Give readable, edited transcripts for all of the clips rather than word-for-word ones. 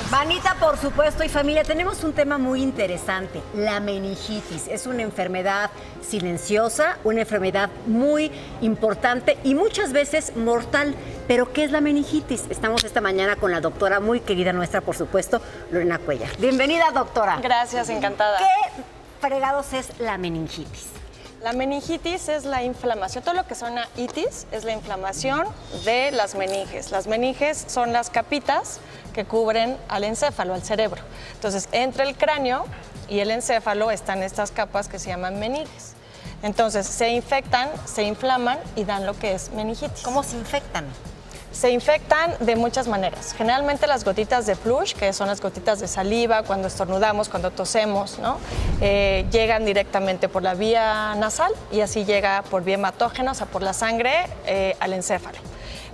Vanita, por supuesto, y familia, tenemos un tema muy interesante, la meningitis. Es una enfermedad silenciosa, una enfermedad muy importante y muchas veces mortal. ¿Pero qué es la meningitis? Estamos esta mañana con la doctora, muy querida nuestra, por supuesto, Lorena Cuellar. Bienvenida, doctora. Gracias, encantada. ¿Qué fregados es la meningitis? La meningitis es la inflamación, todo lo que suena itis es la inflamación de las meninges. Las meninges son las capitas que cubren al encéfalo, al cerebro. Entonces, entre el cráneo y el encéfalo están estas capas que se llaman meninges. Entonces, se infectan, se inflaman y dan lo que es meningitis. ¿Cómo se infectan? Se infectan de muchas maneras. Generalmente las gotitas de flush, que son las gotitas de saliva, cuando estornudamos, cuando tosemos, ¿no? Llegan directamente por la vía nasal y así llega por vía hematógena, o sea, por la sangre al encéfalo.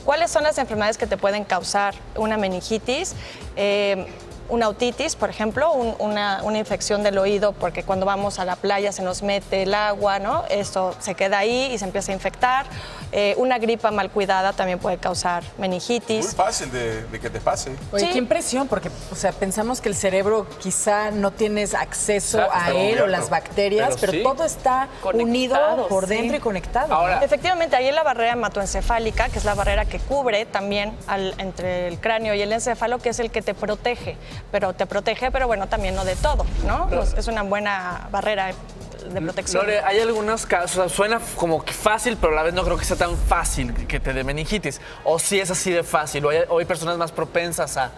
¿Cuáles son las enfermedades que te pueden causar una meningitis? Una otitis, por ejemplo, una infección del oído, porque cuando vamos a la playa se nos mete el agua, ¿no? Esto se queda ahí y se empieza a infectar. Una gripa mal cuidada también puede causar meningitis. Muy fácil de que te pase. Oye, Sí. qué impresión, porque o sea, pensamos que el cerebro quizá no tienes acceso Exacto, a está él o cubierto. las bacterias, pero sí. todo está unido por dentro y conectado. Ahora, Efectivamente, ahí es la barrera hematoencefálica, que es la barrera que cubre también entre el cráneo y el encéfalo, que es el que te protege. Pero bueno, también no de todo, ¿no? Pues es una buena barrera de protección. Lore, hay algunos casos, o sea, suena como que fácil, pero a la vez no creo que sea tan fácil que te dé meningitis. O si es así de fácil, o hay personas más propensas a...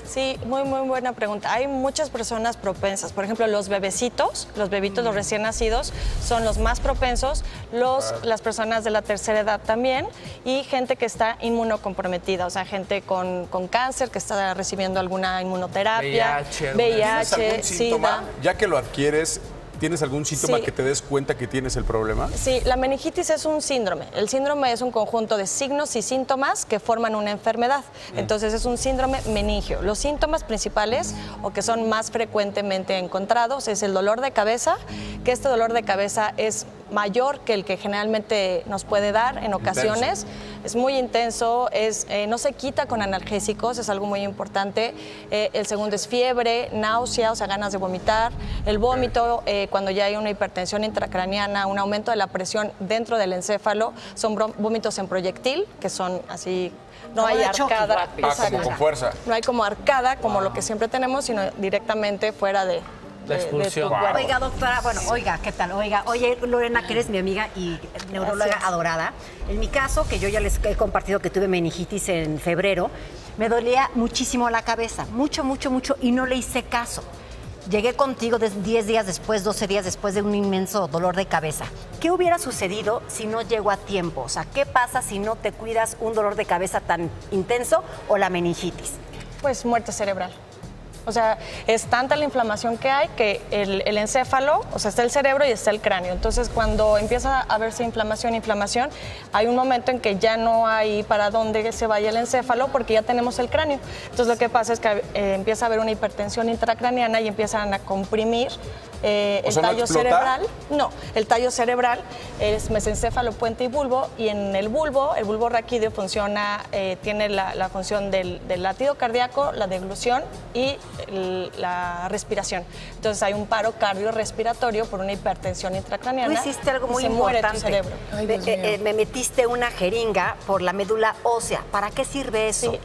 Sí, muy buena pregunta. Hay muchas personas propensas. Por ejemplo, los bebecitos, los recién nacidos, son los más propensos, las personas de la tercera edad también, y gente que está inmunocomprometida, o sea, gente con cáncer, que está recibiendo alguna inmunoterapia, ¿Tienes algún síntoma? SIDA. Ya que lo adquieres, ¿tienes algún síntoma Sí. que te des cuenta que tienes el problema? Sí, la meningitis es un síndrome. El síndrome es un conjunto de signos y síntomas que forman una enfermedad. Entonces es un síndrome meningio. Los síntomas principales o que son más frecuentemente encontrados es el dolor de cabeza, que este dolor de cabeza es mayor que el que generalmente nos puede dar en ocasiones. Es muy intenso, no se quita con analgésicos, es algo muy importante. El segundo es fiebre, náusea, o sea, ganas de vomitar. El vómito, cuando ya hay una hipertensión intracraneana, un aumento de la presión dentro del encéfalo, son vómitos en proyectil, que son así, no hay arcada. Como con fuerza. No hay como arcada, como lo que siempre tenemos, sino directamente fuera de La expulsión. tu cuerpo. Oiga, doctora, bueno, oiga, ¿qué tal? Oiga, oye, Lorena, que eres mi amiga y neuróloga Gracias. adorada. En mi caso, que yo ya les he compartido que tuve meningitis en febrero, me dolía muchísimo la cabeza, mucho, y no le hice caso. Llegué contigo 10 días después, 12 días después de un inmenso dolor de cabeza. ¿Qué hubiera sucedido si no llego a tiempo? O sea, ¿qué pasa si no te cuidas un dolor de cabeza tan intenso o la meningitis? Pues muerte cerebral. O sea, es tanta la inflamación que hay que el encéfalo, o sea, está el cerebro y está el cráneo. Entonces, cuando empieza a verse inflamación, hay un momento en que ya no hay para dónde se vaya el encéfalo porque ya tenemos el cráneo. Entonces, lo que pasa es que empieza a haber una hipertensión intracraneana y empiezan a comprimir el sea, ¿no tallo explota? cerebral. No, el tallo cerebral es mesencéfalo, puente y bulbo, y en el bulbo raquídeo funciona, tiene la función del latido cardíaco, la deglución y la respiración. Entonces hay un paro cardiorrespiratorio por una hipertensión intracraneana. Tú hiciste algo muy y se muere tu importante. cerebro. Ay, Dios mío. Me metiste una jeringa por la médula ósea. ¿Para qué sirve eso? Sí,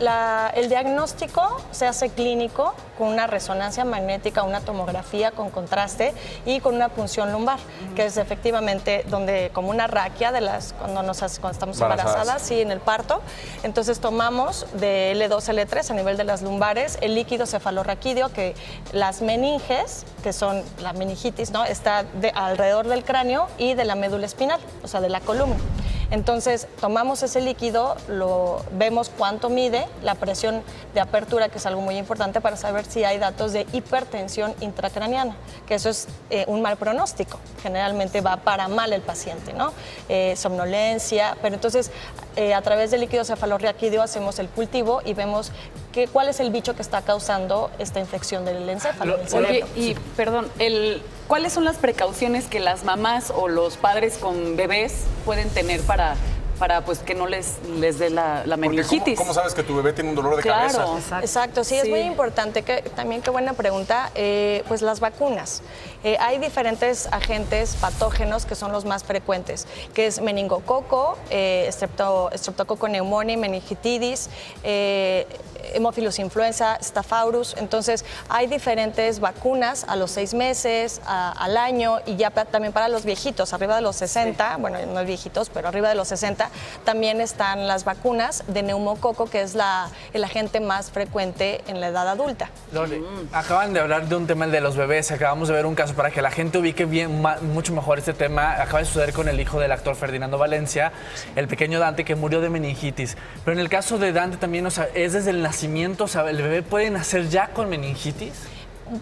el diagnóstico se hace clínico con una resonancia magnética, una tomografía con contraste y con una punción lumbar, que es efectivamente donde, como una raquia cuando estamos embarazadas, sí, en el parto. Entonces tomamos de L2, L3 a nivel de las lumbares el líquido cefalorraquídeo, que las meninges, que son la meningitis, ¿no? Está alrededor del cráneo y de la médula espinal, o sea, de la columna. Entonces, tomamos ese líquido, vemos cuánto mide, la presión de apertura, que es algo muy importante para saber si hay datos de hipertensión intracraneana, que eso es un mal pronóstico. Generalmente va para mal el paciente, ¿no? Somnolencia, pero entonces a través del líquido cefalorraquídeo hacemos el cultivo y vemos cuál es el bicho que está causando esta infección del encéfalo, del cerebro. Oye, y perdón, ¿cuáles son las precauciones que las mamás o los padres con bebés pueden tener para para pues que no les dé la meningitis. ¿Cómo sabes que tu bebé tiene un dolor de cabeza? Exacto, sí, es muy importante, también qué buena pregunta, pues las vacunas. Hay diferentes agentes patógenos que son los más frecuentes, que es meningococo, streptococo pneumoniae, meningitidis, Haemophilus influenza, Staphylococcus. Entonces, hay diferentes vacunas a los 6 meses, al año, y ya también para los viejitos, arriba de los 60, bueno, no viejitos, pero arriba de los 60, también están las vacunas de neumococo, que es el agente más frecuente en la edad adulta. Loli, acaban de hablar de un tema, el de los bebés. Acabamos de ver un caso para que la gente ubique bien, mucho mejor este tema. Acaba de suceder con el hijo del actor Ferdinando Valencia, el pequeño Dante, que murió de meningitis. Pero en el caso de Dante también, o sea, es desde el nacimiento, o sea, ¿el bebé puede nacer ya con meningitis?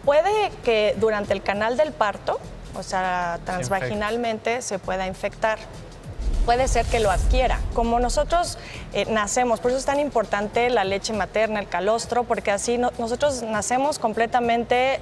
Puede que durante el canal del parto, o sea, transvaginalmente, se pueda infectar. Puede ser que lo adquiera. Como nosotros nacemos, por eso es tan importante la leche materna, el calostro, porque así nosotros nacemos completamente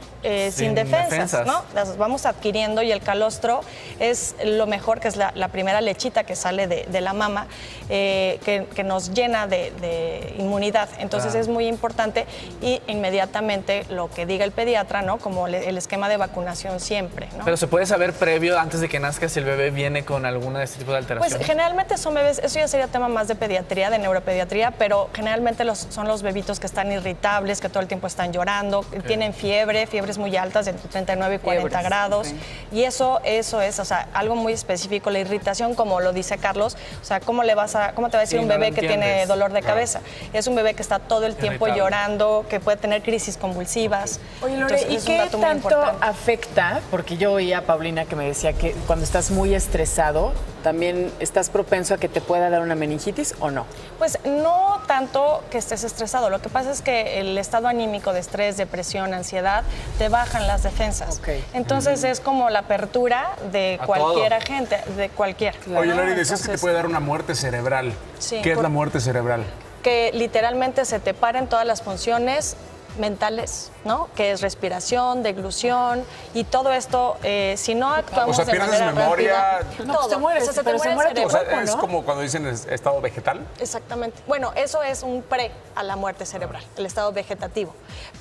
sin defensas, ¿no? Las vamos adquiriendo, y el calostro es lo mejor, que es la primera lechita que sale de la mama, que nos llena de inmunidad. Entonces es muy importante, y inmediatamente lo que diga el pediatra, ¿no? Como el esquema de vacunación siempre, ¿no? Pero se puede saber previo, antes de que nazca, si el bebé viene con alguna de este tipo de alteraciones. Pues generalmente son bebés, eso ya sería tema más de pediatría, de neuropediatría, pero generalmente son los bebitos que están irritables, que todo el tiempo están llorando, tienen fiebres muy altas, entre 39 y 40 grados. Y eso es, o sea, algo muy específico. La irritación, como lo dice Carlos, o sea, ¿cómo te va a decir un bebé que tiene dolor de cabeza? Es un bebé que está todo el tiempo llorando, que puede tener crisis convulsivas. Oye, Lore, ¿y qué tanto afecta? Porque yo oía a Paulina que me decía que cuando estás muy estresado, también estás propenso a que te pueda dar una meningitis, ¿o no? Pues no tanto que estés estresado. Lo que pasa es que el estado anímico de estrés, depresión, ansiedad, te bajan las defensas. Entonces es como la apertura de cualquier agente, de cualquier. Oye, Lori, decías que te puede dar una muerte cerebral. Sí. ¿Qué es la muerte cerebral? Que literalmente se te paren todas las funciones mentales, ¿no? Que es respiración, deglución, y todo esto, si no actuamos de manera rápida... O sea, pierdes memoria... No, pues te mueres, se te muere tu cuerpo, ¿no? Es como cuando dicen estado vegetal. Exactamente. Bueno, eso es un pre a la muerte cerebral, el estado vegetativo.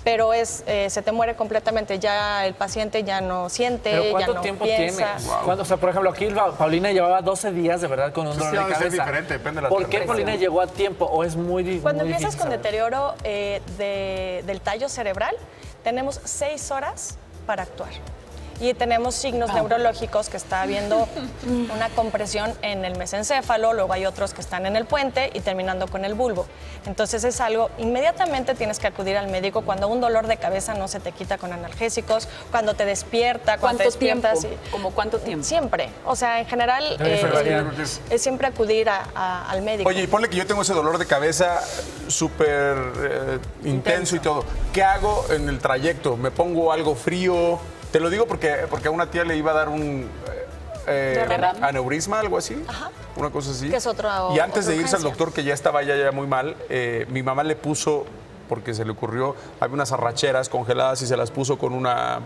Pero se te muere completamente, ya el paciente ya no siente, ¿Pero ya no cuánto tiempo piensa. tiene? Wow. O sea, por ejemplo, aquí Paulina llevaba 12 días de verdad con un dolor de cabeza. Es diferente, depende de la ¿Por qué Paulina llegó a tiempo o es muy difícil? Cuando empiezas con deterioro del tallo cerebral, tenemos 6 horas para actuar. Y tenemos signos neurológicos, que está habiendo una compresión en el mesencéfalo, luego hay otros que están en el puente y terminando con el bulbo. Entonces es algo, inmediatamente tienes que acudir al médico cuando un dolor de cabeza no se te quita con analgésicos, cuando te despierta, cuando te despiertas. ¿Cómo cuánto tiempo? Siempre. O sea, en general es siempre acudir al médico. Oye, y ponle que yo tengo ese dolor de cabeza súper intenso y todo. ¿Qué hago en el trayecto? ¿Me pongo algo frío? Te lo digo porque a una tía le iba a dar un aneurisma, algo así. Ajá. Una cosa así. Que es otra. Y antes de irse al doctor, que ya estaba ya muy mal, mi mamá le puso, porque se le ocurrió, había unas arracheras congeladas y se las puso con una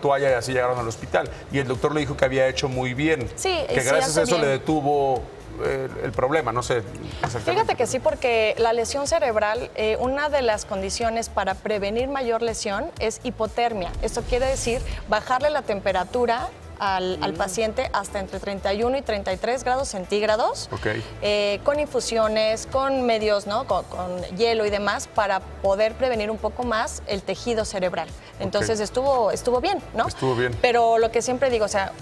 toalla, y así llegaron al hospital. Y el doctor le dijo que había hecho muy bien. Sí, que gracias a eso le detuvo el problema, no sé exactamente. Fíjate que sí, porque la lesión cerebral, una de las condiciones para prevenir mayor lesión es hipotermia. Esto quiere decir bajarle la temperatura al paciente hasta entre 31 y 33 grados centígrados, con infusiones, con medios, ¿no? con hielo y demás, para poder prevenir un poco más el tejido cerebral. Entonces estuvo bien, ¿no? Estuvo bien. Pero lo que siempre digo, o sea,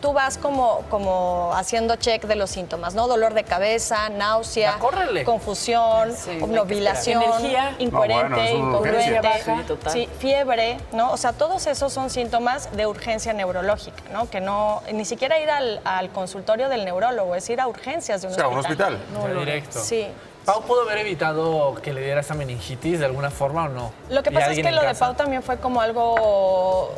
tú vas como haciendo check de los síntomas, ¿no? Dolor de cabeza, náusea, confusión, obnubilación, incoherente, incongruente, sí, fiebre, ¿no? O sea, todos esos son síntomas de urgencia neurológica, ¿no? Que no, ni siquiera ir al consultorio del neurólogo, es ir a urgencias de un hospital. Un hospital. No, directo. Sí. ¿Pau pudo haber evitado que le diera esa meningitis de alguna forma o no? Lo que pasa es que lo de Pau también fue como algo,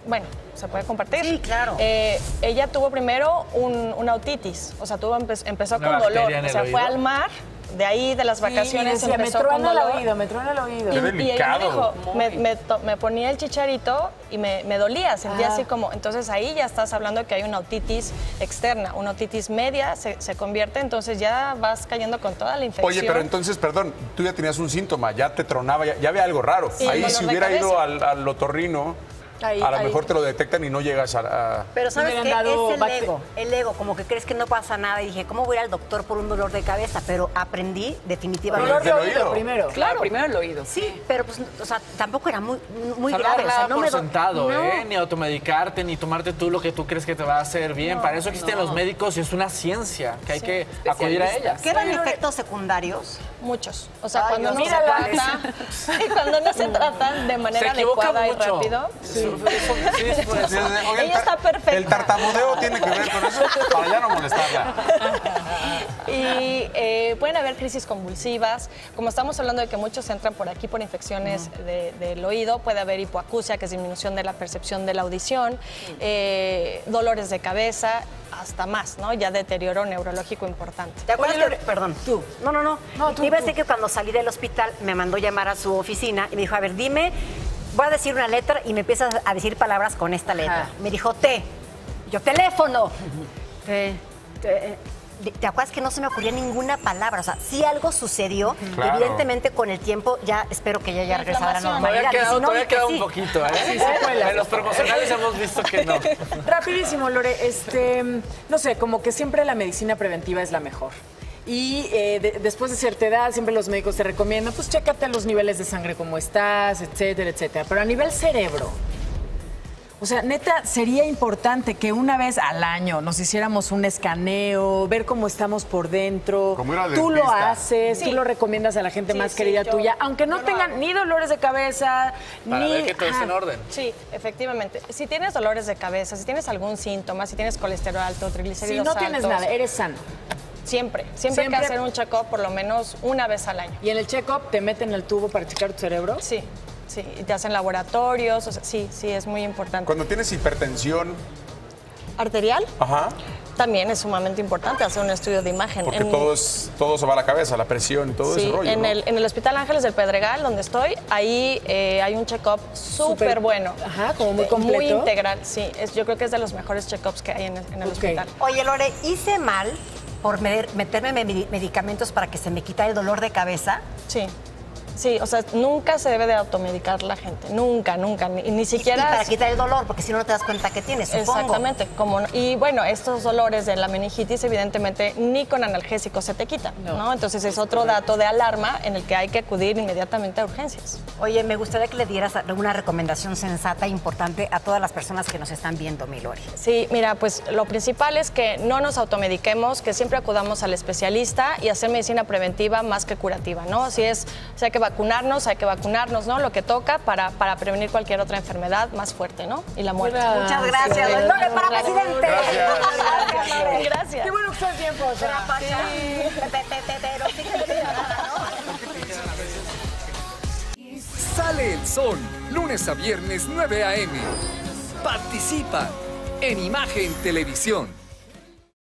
bueno, se puede compartir. Sí, claro. Ella tuvo primero una otitis, o sea, empezó con dolor, o sea, fue al mar de ahí, de las vacaciones, decía, empezó me con truena el dolor. oído, me truena el oído. Qué Y ella delicado. me dijo, me ponía el chicharito y me dolía, sentía así como, entonces ahí ya estás hablando que hay una otitis externa, una otitis media se convierte, entonces ya vas cayendo con toda la infección. Oye, pero entonces, perdón, tú ya tenías un síntoma, ya te tronaba, ya había algo raro. Sí, Ahí dolor si de hubiera cabeza. ido al otorrino, Ahí, a lo ahí. mejor te lo detectan y no llegas a... Pero ¿sabes Me qué? han dado Es el ego, como que crees que no pasa nada. Y dije, ¿cómo voy a ir al doctor por un dolor de cabeza? Pero aprendí definitivamente. Dolor de ¿Del oído oído? primero. Claro, primero el oído. Sí, pero pues, o sea, tampoco era muy No grave. O sea, nada no por me sentado, no. Ni automedicarte, ni tomarte tú lo que tú crees que te va a hacer bien. Para eso existen los médicos y es una ciencia que hay que acudir a ella. ¿Quedan efectos secundarios? Muchos. O sea, Ay, cuando no no sé se cuáles. trata, y cuando no se tratan de manera Se equivoca adecuada y mucho. rápido. Sí, es por eso. Oye, Ella está perfecta. El tartamudeo tiene que ver con eso para ya no molestarla. Y pueden haber crisis convulsivas. Como estamos hablando de que muchos entran por aquí por infecciones del oído, puede haber hipoacusia, que es disminución de la percepción de la audición, dolores de cabeza, hasta más, ¿no? Ya deterioro neurológico importante. ¿Te acuerdas Oye, que, perdón, tú? No, No, tú, te iba a tú. decir que cuando salí del hospital me mandó llamar a su oficina y me dijo, a ver, dime, voy a decir una letra y me empiezas a decir palabras con esta letra. Ajá. Me dijo, T. Yo, teléfono. ¿Te acuerdas que no se me ocurría ninguna palabra? O sea, si algo sucedió, Claro. evidentemente con el tiempo ya espero que ya regresara a la Inflamación. normalidad. Y si no, Todavía di que queda sí. un poquito, Sí, se cuela. En los promocionales hemos visto que no. Rapidísimo, Lore, no sé, como que siempre la medicina preventiva es la mejor. Y después de cierta edad, siempre los médicos te recomiendan, pues chécate los niveles de sangre, cómo estás, etcétera, etcétera. Pero a nivel cerebro, o sea, neta, sería importante que una vez al año nos hiciéramos un escaneo, ver cómo estamos por dentro. Como ir al Tú lo dentista. haces, Sí. tú lo recomiendas a la gente Sí, más sí, querida yo- tuya, aunque no yo lo tengan hago. ni dolores de cabeza, Para ni... ver que todo esté en Ajá. orden. Sí, efectivamente. Si tienes dolores de cabeza, si tienes algún síntoma, si tienes colesterol alto, Si triglicéridos no tienes altos, nada, eres sano. siempre hay Siempre- que hacer un check-up por lo menos una vez al año. Y en el check-up te meten el tubo para checar tu cerebro. Sí, sí, y te hacen laboratorios, o sea, sí, es muy importante. Cuando tienes hipertensión, Arterial ajá, también es sumamente importante hacer un estudio de imagen. porque todo se va a la cabeza, la presión y todo Sí, ese rollo, en, ¿no? en el Hospital Ángeles del Pedregal, donde estoy, ahí hay un check-up súper bueno. Ajá, como muy Muy completo. integral, sí. Yo creo que es de los mejores check-ups que hay en el Ok. hospital. Oye, Lore, hice mal por meterme medicamentos para que se me quitara el dolor de cabeza. Sí. Sí, o sea, nunca se debe de automedicar la gente. Nunca, ni Y siquiera... para quitar el dolor, porque si no, no te das cuenta que tienes, supongo. Exactamente. Y bueno, estos dolores de la meningitis, evidentemente, ni con analgésicos se te quitan, ¿no? Entonces es otro dato de alarma en el que hay que acudir inmediatamente a urgencias. Oye, me gustaría que le dieras una recomendación sensata e importante a todas las personas que nos están viendo, mi Lore. Sí, mira, pues lo principal es que no nos automediquemos, que siempre acudamos al especialista y hacer medicina preventiva más que curativa, ¿no? Si hay que vacunarnos, ¿no? Lo que toca para prevenir cualquier otra enfermedad más fuerte, ¿no? Y la muerte. Muchas gracias. Lore para presidente. Gracias. Lore. Gracias. Qué bueno que estás bien, Posa. Pero sí que te digo nada, ¿no? Sale el sol, lunes a viernes 9 a.m. Participa en Imagen Televisión.